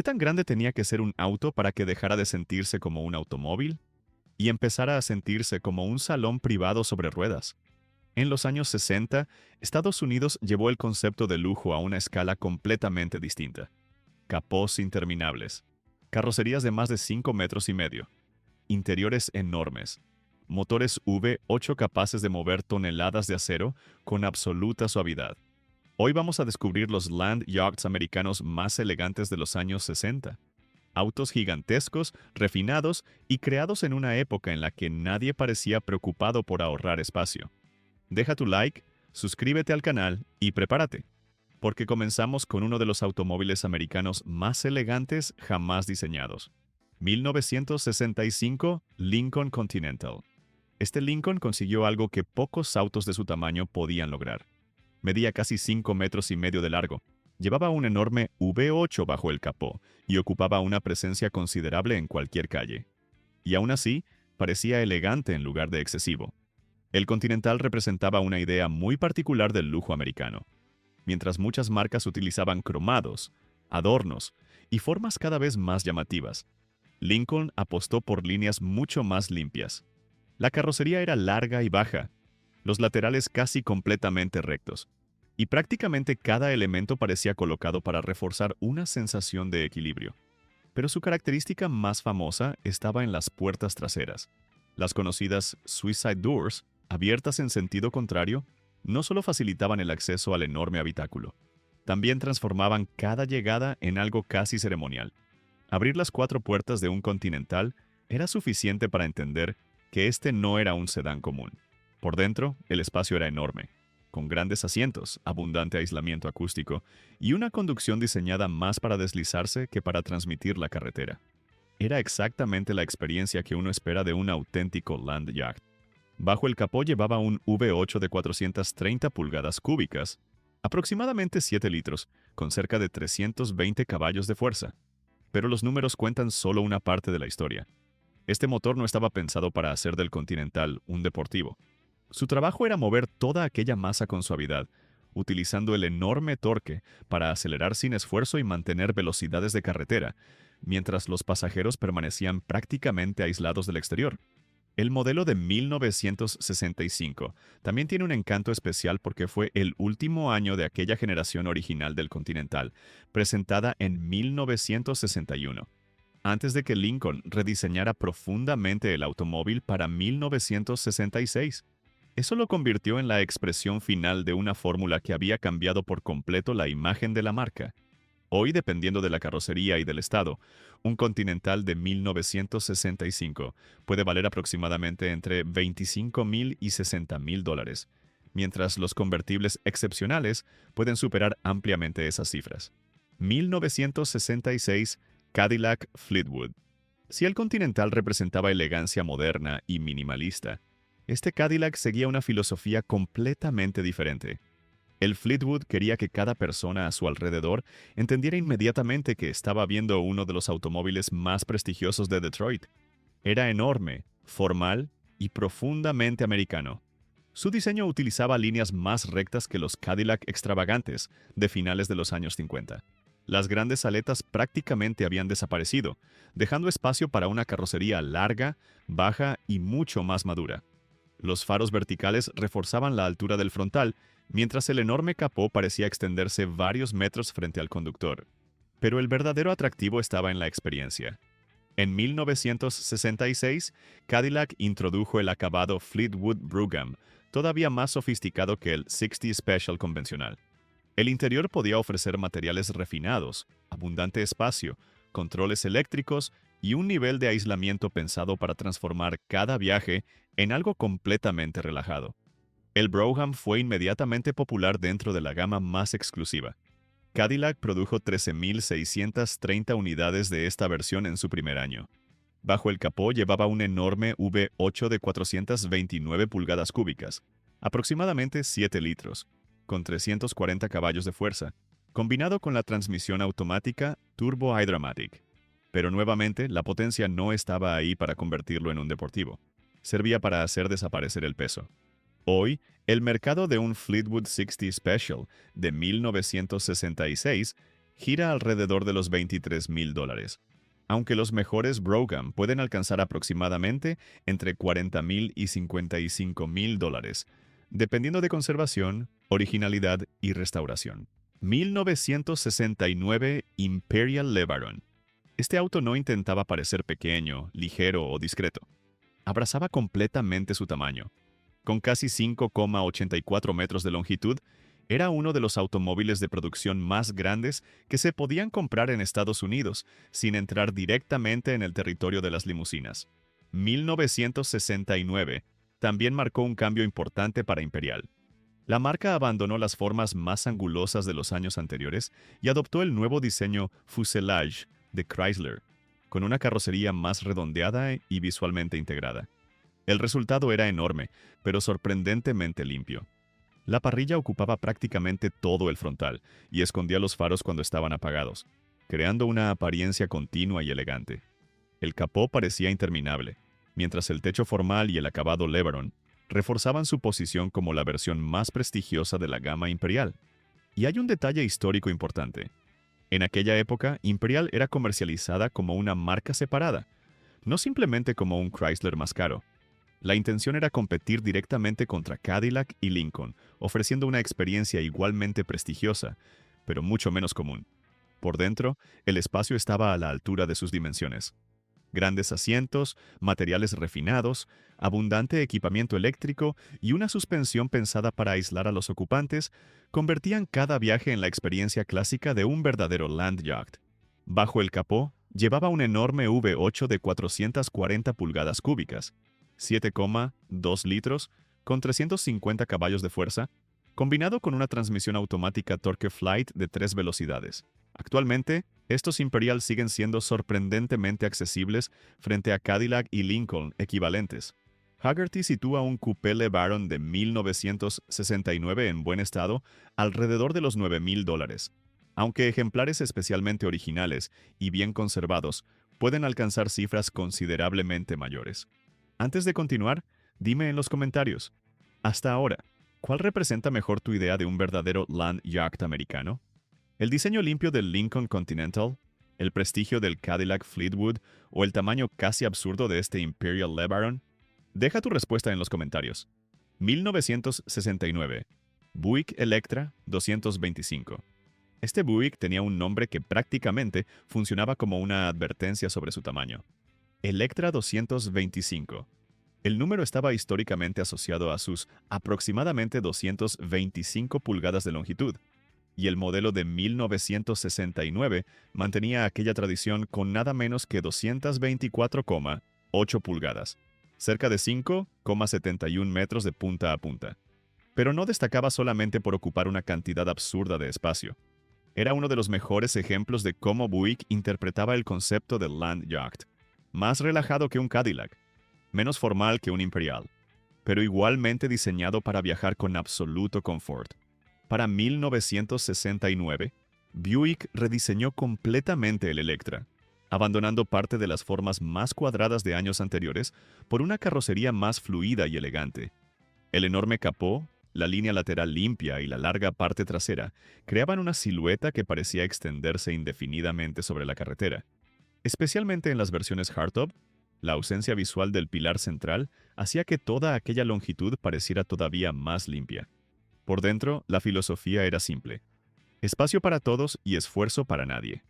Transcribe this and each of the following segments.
¿Qué tan grande tenía que ser un auto para que dejara de sentirse como un automóvil y empezara a sentirse como un salón privado sobre ruedas? En los años 60, Estados Unidos llevó el concepto de lujo a una escala completamente distinta. Capós interminables, carrocerías de más de 5 metros y medio, interiores enormes, motores V8 capaces de mover toneladas de acero con absoluta suavidad. Hoy vamos a descubrir los land yachts americanos más elegantes de los años 60. Autos gigantescos, refinados y creados en una época en la que nadie parecía preocupado por ahorrar espacio. Deja tu like, suscríbete al canal y prepárate, porque comenzamos con uno de los automóviles americanos más elegantes jamás diseñados. 1965 Lincoln Continental. Este Lincoln consiguió algo que pocos autos de su tamaño podían lograr. Medía casi 5 metros y medio de largo. Llevaba un enorme V8 bajo el capó y ocupaba una presencia considerable en cualquier calle. Y aún así, parecía elegante en lugar de excesivo. El Continental representaba una idea muy particular del lujo americano. Mientras muchas marcas utilizaban cromados, adornos y formas cada vez más llamativas, Lincoln apostó por líneas mucho más limpias. La carrocería era larga y baja, los laterales casi completamente rectos, y prácticamente cada elemento parecía colocado para reforzar una sensación de equilibrio. Pero su característica más famosa estaba en las puertas traseras. Las conocidas Suicide Doors, abiertas en sentido contrario, no solo facilitaban el acceso al enorme habitáculo, también transformaban cada llegada en algo casi ceremonial. Abrir las 4 puertas de un Continental era suficiente para entender que este no era un sedán común. Por dentro, el espacio era enorme, con grandes asientos, abundante aislamiento acústico y una conducción diseñada más para deslizarse que para transmitir la carretera. Era exactamente la experiencia que uno espera de un auténtico land yacht. Bajo el capó llevaba un V8 de 430 pulgadas cúbicas, aproximadamente 7 litros, con cerca de 320 caballos de fuerza. Pero los números cuentan solo una parte de la historia. Este motor no estaba pensado para hacer del Continental un deportivo. Su trabajo era mover toda aquella masa con suavidad, utilizando el enorme torque para acelerar sin esfuerzo y mantener velocidades de carretera, mientras los pasajeros permanecían prácticamente aislados del exterior. El modelo de 1965 también tiene un encanto especial porque fue el último año de aquella generación original del Continental, presentada en 1961, antes de que Lincoln rediseñara profundamente el automóvil para 1966. Eso lo convirtió en la expresión final de una fórmula que había cambiado por completo la imagen de la marca. Hoy, dependiendo de la carrocería y del estado, un Continental de 1965 puede valer aproximadamente entre $25,000 y $60,000, mientras los convertibles excepcionales pueden superar ampliamente esas cifras. 1966 Cadillac Fleetwood. Si el Continental representaba elegancia moderna y minimalista, este Cadillac seguía una filosofía completamente diferente. El Fleetwood quería que cada persona a su alrededor entendiera inmediatamente que estaba viendo uno de los automóviles más prestigiosos de Detroit. Era enorme, formal y profundamente americano. Su diseño utilizaba líneas más rectas que los Cadillac extravagantes de finales de los años 50. Las grandes aletas prácticamente habían desaparecido, dejando espacio para una carrocería larga, baja y mucho más madura. Los faros verticales reforzaban la altura del frontal, mientras el enorme capó parecía extenderse varios metros frente al conductor. Pero el verdadero atractivo estaba en la experiencia. En 1966, Cadillac introdujo el acabado Fleetwood Brougham, todavía más sofisticado que el 60 Special convencional. El interior podía ofrecer materiales refinados, abundante espacio, controles eléctricos y un nivel de aislamiento pensado para transformar cada viaje en algo completamente relajado. El Brougham fue inmediatamente popular dentro de la gama más exclusiva. Cadillac produjo 13,630 unidades de esta versión en su primer año. Bajo el capó llevaba un enorme V8 de 429 pulgadas cúbicas, aproximadamente 7 litros, con 340 caballos de fuerza, combinado con la transmisión automática Turbo iDramatic. Pero nuevamente, la potencia no estaba ahí para convertirlo en un deportivo. Servía para hacer desaparecer el peso. Hoy, el mercado de un Fleetwood 60 Special de 1966 gira alrededor de los $23,000, aunque los mejores Brougham pueden alcanzar aproximadamente entre $40,000 y $55,000, dependiendo de conservación, originalidad y restauración. 1969 Imperial LeBaron. Este auto no intentaba parecer pequeño, ligero o discreto. Abrazaba completamente su tamaño. Con casi 5,84 metros de longitud, era uno de los automóviles de producción más grandes que se podían comprar en Estados Unidos, sin entrar directamente en el territorio de las limusinas. 1969 también marcó un cambio importante para Imperial. La marca abandonó las formas más angulosas de los años anteriores y adoptó el nuevo diseño fuselage de Chrysler, con una carrocería más redondeada y visualmente integrada. El resultado era enorme, pero sorprendentemente limpio. La parrilla ocupaba prácticamente todo el frontal y escondía los faros cuando estaban apagados, creando una apariencia continua y elegante. El capó parecía interminable, mientras el techo formal y el acabado LeBaron reforzaban su posición como la versión más prestigiosa de la gama Imperial. Y hay un detalle histórico importante. En aquella época, Imperial era comercializada como una marca separada, no simplemente como un Chrysler más caro. La intención era competir directamente contra Cadillac y Lincoln, ofreciendo una experiencia igualmente prestigiosa, pero mucho menos común. Por dentro, el espacio estaba a la altura de sus dimensiones. Grandes asientos, materiales refinados, abundante equipamiento eléctrico y una suspensión pensada para aislar a los ocupantes convertían cada viaje en la experiencia clásica de un verdadero land yacht. Bajo el capó, llevaba un enorme V8 de 440 pulgadas cúbicas, 7,2 litros, con 350 caballos de fuerza, combinado con una transmisión automática Torque Flight de 3 velocidades. Actualmente, estos Imperial siguen siendo sorprendentemente accesibles frente a Cadillac y Lincoln equivalentes. Hagerty sitúa un Coupé LeBaron de 1969 en buen estado alrededor de los $9,000, aunque ejemplares especialmente originales y bien conservados pueden alcanzar cifras considerablemente mayores. Antes de continuar, dime en los comentarios, hasta ahora, ¿cuál representa mejor tu idea de un verdadero land yacht americano? ¿El diseño limpio del Lincoln Continental, el prestigio del Cadillac Fleetwood o el tamaño casi absurdo de este Imperial LeBaron? Deja tu respuesta en los comentarios. 1969. Buick Electra 225. Este Buick tenía un nombre que prácticamente funcionaba como una advertencia sobre su tamaño. Electra 225. El número estaba históricamente asociado a sus aproximadamente 225 pulgadas de longitud, y el modelo de 1969 mantenía aquella tradición con nada menos que 224,8 pulgadas, cerca de 5,71 metros de punta a punta. Pero no destacaba solamente por ocupar una cantidad absurda de espacio. Era uno de los mejores ejemplos de cómo Buick interpretaba el concepto del land yacht. Más relajado que un Cadillac, menos formal que un Imperial, pero igualmente diseñado para viajar con absoluto confort. Para 1969, Buick rediseñó completamente el Electra, abandonando parte de las formas más cuadradas de años anteriores por una carrocería más fluida y elegante. El enorme capó, la línea lateral limpia y la larga parte trasera creaban una silueta que parecía extenderse indefinidamente sobre la carretera. Especialmente en las versiones hardtop, la ausencia visual del pilar central hacía que toda aquella longitud pareciera todavía más limpia. Por dentro, la filosofía era simple: espacio para todos y esfuerzo para nadie.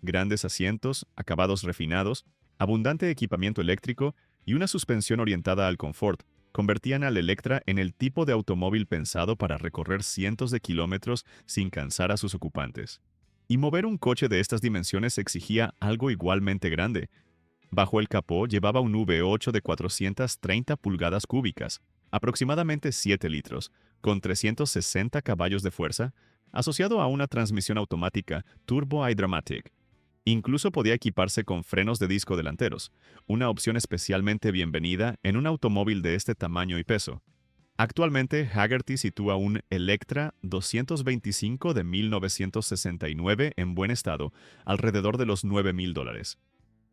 Grandes asientos, acabados refinados, abundante equipamiento eléctrico y una suspensión orientada al confort convertían al Electra en el tipo de automóvil pensado para recorrer cientos de kilómetros sin cansar a sus ocupantes. Y mover un coche de estas dimensiones exigía algo igualmente grande. Bajo el capó llevaba un V8 de 430 pulgadas cúbicas, aproximadamente 7 litros, con 360 caballos de fuerza, asociado a una transmisión automática Turbo iDramatic. Incluso podía equiparse con frenos de disco delanteros, una opción especialmente bienvenida en un automóvil de este tamaño y peso. Actualmente, Hagerty sitúa un Electra 225 de 1969 en buen estado, alrededor de los $9,000.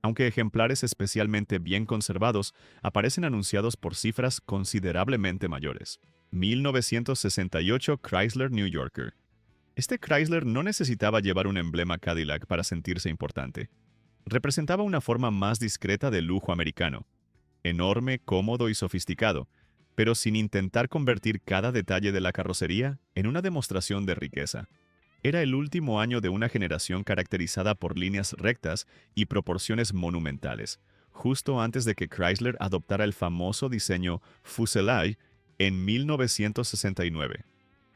Aunque ejemplares especialmente bien conservados aparecen anunciados por cifras considerablemente mayores. 1968 Chrysler New Yorker. Este Chrysler no necesitaba llevar un emblema Cadillac para sentirse importante. Representaba una forma más discreta de lujo americano, enorme, cómodo y sofisticado, pero sin intentar convertir cada detalle de la carrocería en una demostración de riqueza. Era el último año de una generación caracterizada por líneas rectas y proporciones monumentales, justo antes de que Chrysler adoptara el famoso diseño Fuselage en 1969.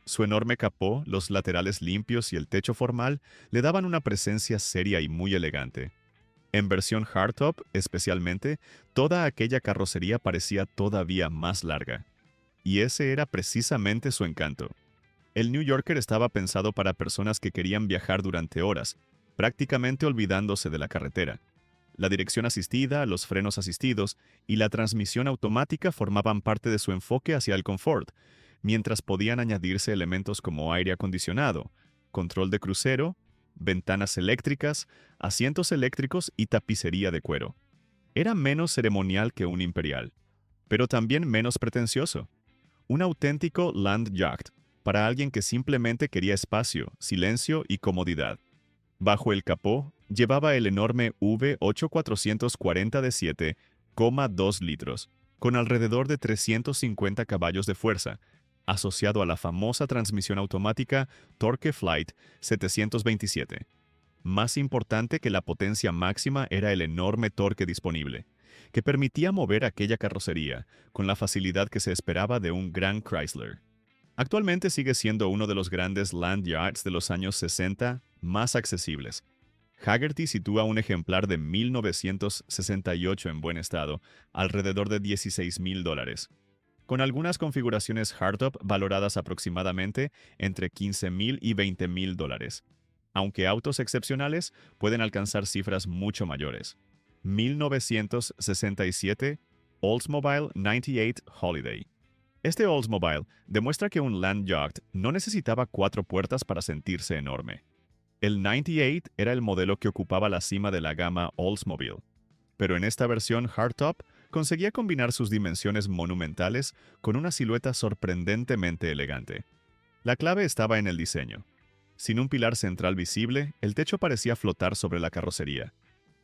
Su enorme capó, los laterales limpios y el techo formal le daban una presencia seria y muy elegante. En versión hardtop, especialmente, toda aquella carrocería parecía todavía más larga. Y ese era precisamente su encanto. El New Yorker estaba pensado para personas que querían viajar durante horas, prácticamente olvidándose de la carretera. La dirección asistida, los frenos asistidos y la transmisión automática formaban parte de su enfoque hacia el confort, mientras podían añadirse elementos como aire acondicionado, control de crucero, ventanas eléctricas, asientos eléctricos y tapicería de cuero. Era menos ceremonial que un Imperial, pero también menos pretencioso. Un auténtico Land Yacht para alguien que simplemente quería espacio, silencio y comodidad. Bajo el capó llevaba el enorme V8440 de 7,2 litros, con alrededor de 350 caballos de fuerza, asociado a la famosa transmisión automática Torque Flight 727. Más importante que la potencia máxima era el enorme torque disponible, que permitía mover aquella carrocería con la facilidad que se esperaba de un gran Chrysler. Actualmente sigue siendo uno de los grandes Land Yachts de los años 60 más accesibles. Hagerty sitúa un ejemplar de 1968 en buen estado, alrededor de $16,000, con algunas configuraciones hardtop valoradas aproximadamente entre $15,000 y $20,000, aunque autos excepcionales pueden alcanzar cifras mucho mayores. 1967 Oldsmobile 98 Holiday. Este Oldsmobile demuestra que un Land Yacht no necesitaba 4 puertas para sentirse enorme. El 98 era el modelo que ocupaba la cima de la gama Oldsmobile, pero en esta versión hardtop conseguía combinar sus dimensiones monumentales con una silueta sorprendentemente elegante. La clave estaba en el diseño. Sin un pilar central visible, el techo parecía flotar sobre la carrocería.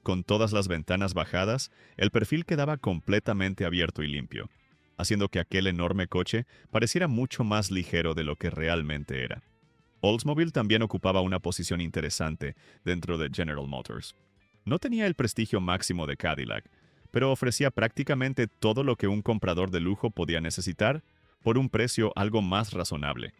Con todas las ventanas bajadas, el perfil quedaba completamente abierto y limpio, haciendo que aquel enorme coche pareciera mucho más ligero de lo que realmente era. Oldsmobile también ocupaba una posición interesante dentro de General Motors. No tenía el prestigio máximo de Cadillac, pero ofrecía prácticamente todo lo que un comprador de lujo podía necesitar por un precio algo más razonable.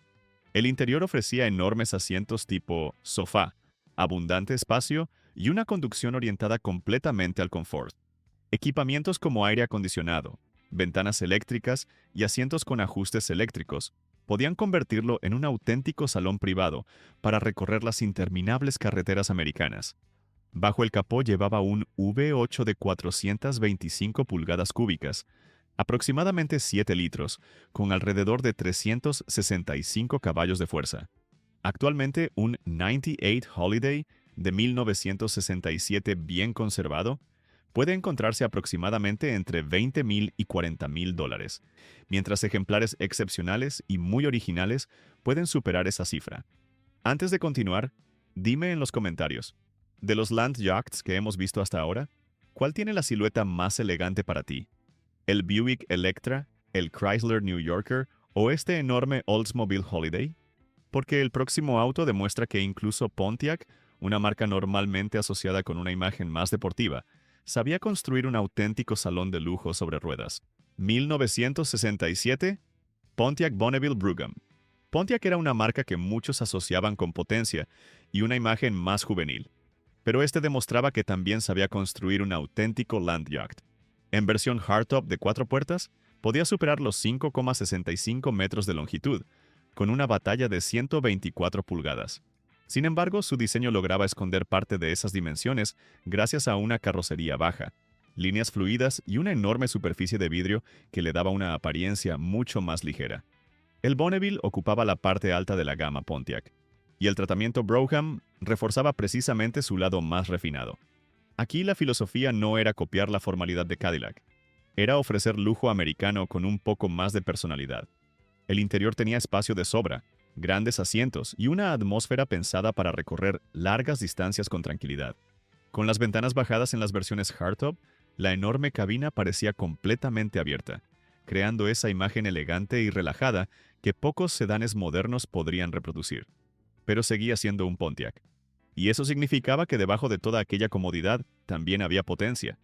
El interior ofrecía enormes asientos tipo sofá, abundante espacio y una conducción orientada completamente al confort. Equipamientos como aire acondicionado, ventanas eléctricas y asientos con ajustes eléctricos podían convertirlo en un auténtico salón privado para recorrer las interminables carreteras americanas. Bajo el capó llevaba un V8 de 425 pulgadas cúbicas, aproximadamente 7 litros, con alrededor de 365 caballos de fuerza. Actualmente, un 98 Holiday de 1967 bien conservado puede encontrarse aproximadamente entre $20,000 y $40,000, mientras ejemplares excepcionales y muy originales pueden superar esa cifra. Antes de continuar, dime en los comentarios, de los Land Yachts que hemos visto hasta ahora, ¿cuál tiene la silueta más elegante para ti? ¿El Buick Electra, el Chrysler New Yorker o este enorme Oldsmobile Holiday? Porque el próximo auto demuestra que incluso Pontiac, una marca normalmente asociada con una imagen más deportiva, sabía construir un auténtico salón de lujo sobre ruedas. 1967, Pontiac Bonneville Brougham. Pontiac era una marca que muchos asociaban con potencia y una imagen más juvenil, pero este demostraba que también sabía construir un auténtico Land Yacht. En versión hardtop de 4 puertas, podía superar los 5,65 metros de longitud, con una batalla de 124 pulgadas. Sin embargo, su diseño lograba esconder parte de esas dimensiones gracias a una carrocería baja, líneas fluidas y una enorme superficie de vidrio que le daba una apariencia mucho más ligera. El Bonneville ocupaba la parte alta de la gama Pontiac, y el tratamiento Brougham reforzaba precisamente su lado más refinado. Aquí la filosofía no era copiar la formalidad de Cadillac, era ofrecer lujo americano con un poco más de personalidad. El interior tenía espacio de sobra, grandes asientos y una atmósfera pensada para recorrer largas distancias con tranquilidad. Con las ventanas bajadas en las versiones hardtop, la enorme cabina parecía completamente abierta, creando esa imagen elegante y relajada que pocos sedanes modernos podrían reproducir. Pero seguía siendo un Pontiac. Y eso significaba que debajo de toda aquella comodidad también había potencia.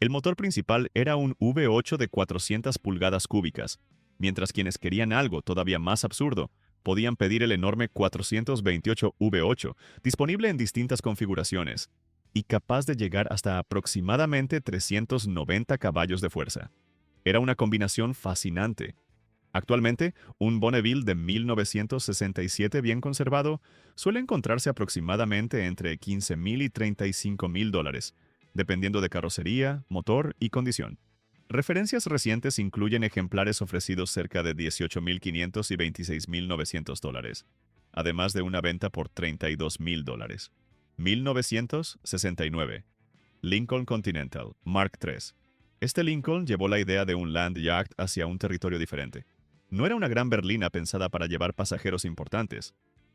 El motor principal era un V8 de 400 pulgadas cúbicas, mientras quienes querían algo todavía más absurdo podían pedir el enorme 428 V8, disponible en distintas configuraciones, y capaz de llegar hasta aproximadamente 390 caballos de fuerza. Era una combinación fascinante. Actualmente, un Bonneville de 1967 bien conservado suele encontrarse aproximadamente entre $15,000 y $35,000, dependiendo de carrocería, motor y condición. Referencias recientes incluyen ejemplares ofrecidos cerca de $18,500 y $26,900, además de una venta por $32,000. 1969. Lincoln Continental, Mark III. Este Lincoln llevó la idea de un land yacht hacia un territorio diferente. No era una gran berlina pensada para llevar pasajeros importantes.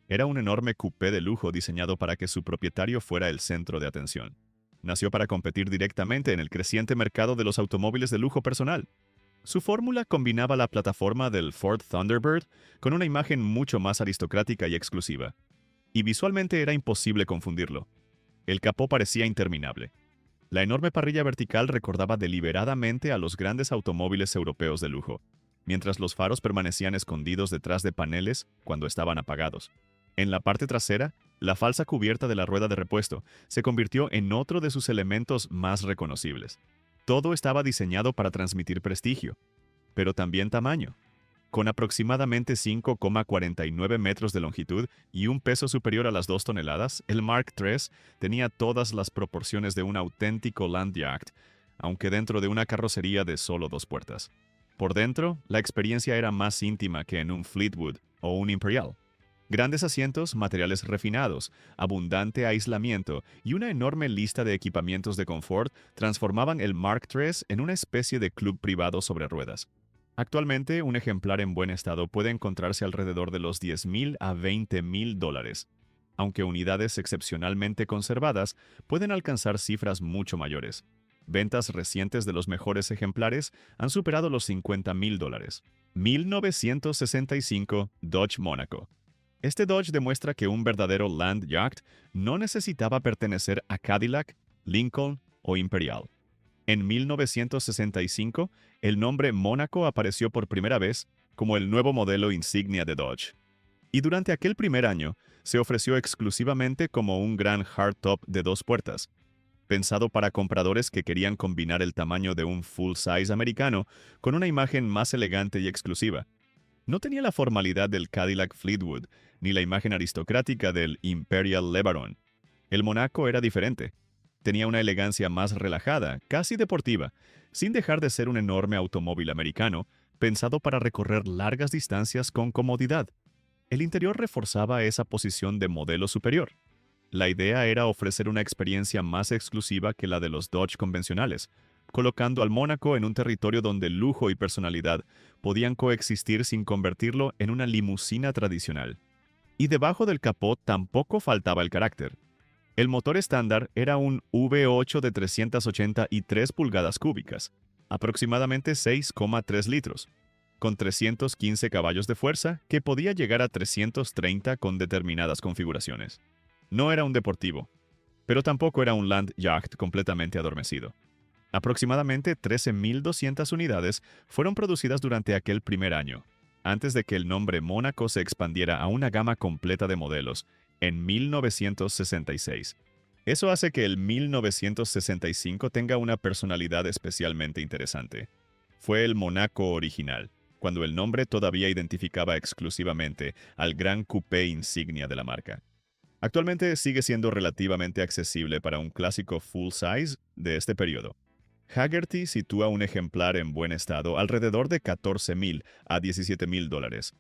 Era un enorme coupé de lujo diseñado para que su propietario fuera el centro de atención. Nació para competir directamente en el creciente mercado de los automóviles de lujo personal. Su fórmula combinaba la plataforma del Ford Thunderbird con una imagen mucho más aristocrática y exclusiva. Y visualmente era imposible confundirlo. El capó parecía interminable. La enorme parrilla vertical recordaba deliberadamente a los grandes automóviles europeos de lujo, mientras los faros permanecían escondidos detrás de paneles cuando estaban apagados. En la parte trasera, la falsa cubierta de la rueda de repuesto se convirtió en otro de sus elementos más reconocibles. Todo estaba diseñado para transmitir prestigio, pero también tamaño. Con aproximadamente 5,49 metros de longitud y un peso superior a las 2 toneladas, el Mark III tenía todas las proporciones de un auténtico land yacht, aunque dentro de una carrocería de solo 2 puertas. Por dentro, la experiencia era más íntima que en un Fleetwood o un Imperial. Grandes asientos, materiales refinados, abundante aislamiento y una enorme lista de equipamientos de confort transformaban el Mark III en una especie de club privado sobre ruedas. Actualmente, un ejemplar en buen estado puede encontrarse alrededor de los $10,000 a $20,000, aunque unidades excepcionalmente conservadas pueden alcanzar cifras mucho mayores. Ventas recientes de los mejores ejemplares han superado los $50,000. 1965 Dodge Monaco. Este Dodge demuestra que un verdadero land yacht no necesitaba pertenecer a Cadillac, Lincoln o Imperial. En 1965, el nombre Monaco apareció por primera vez como el nuevo modelo insignia de Dodge. Y durante aquel primer año, se ofreció exclusivamente como un gran hardtop de 2 puertas, pensado para compradores que querían combinar el tamaño de un full-size americano con una imagen más elegante y exclusiva. No tenía la formalidad del Cadillac Fleetwood, ni la imagen aristocrática del Imperial LeBaron. El Monaco era diferente. Tenía una elegancia más relajada, casi deportiva, sin dejar de ser un enorme automóvil americano, pensado para recorrer largas distancias con comodidad. El interior reforzaba esa posición de modelo superior. La idea era ofrecer una experiencia más exclusiva que la de los Dodge convencionales, colocando al Mónaco en un territorio donde lujo y personalidad podían coexistir sin convertirlo en una limusina tradicional. Y debajo del capó tampoco faltaba el carácter. El motor estándar era un V8 de 383 pulgadas cúbicas, aproximadamente 6,3 litros, con 315 caballos de fuerza que podía llegar a 330 con determinadas configuraciones. No era un deportivo, pero tampoco era un land yacht completamente adormecido. Aproximadamente 13,200 unidades fueron producidas durante aquel primer año, antes de que el nombre Mónaco se expandiera a una gama completa de modelos, en 1966. Eso hace que el 1965 tenga una personalidad especialmente interesante. Fue el Monaco original, cuando el nombre todavía identificaba exclusivamente al gran coupé insignia de la marca. Actualmente sigue siendo relativamente accesible para un clásico full-size de este periodo. Hagerty sitúa un ejemplar en buen estado alrededor de $14,000 a $17,000.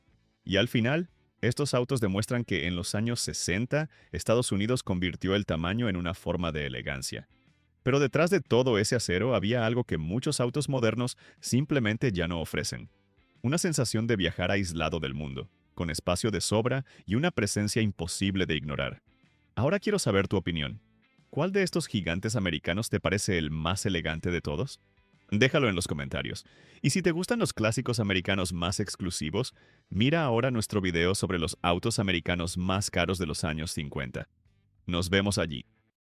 Y al final, estos autos demuestran que en los años 60, Estados Unidos convirtió el tamaño en una forma de elegancia. Pero detrás de todo ese acero había algo que muchos autos modernos simplemente ya no ofrecen: una sensación de viajar aislado del mundo, con espacio de sobra y una presencia imposible de ignorar. Ahora quiero saber tu opinión. ¿Cuál de estos gigantes americanos te parece el más elegante de todos? Déjalo en los comentarios. Y si te gustan los clásicos americanos más exclusivos, mira ahora nuestro video sobre los autos americanos más caros de los años 50. Nos vemos allí.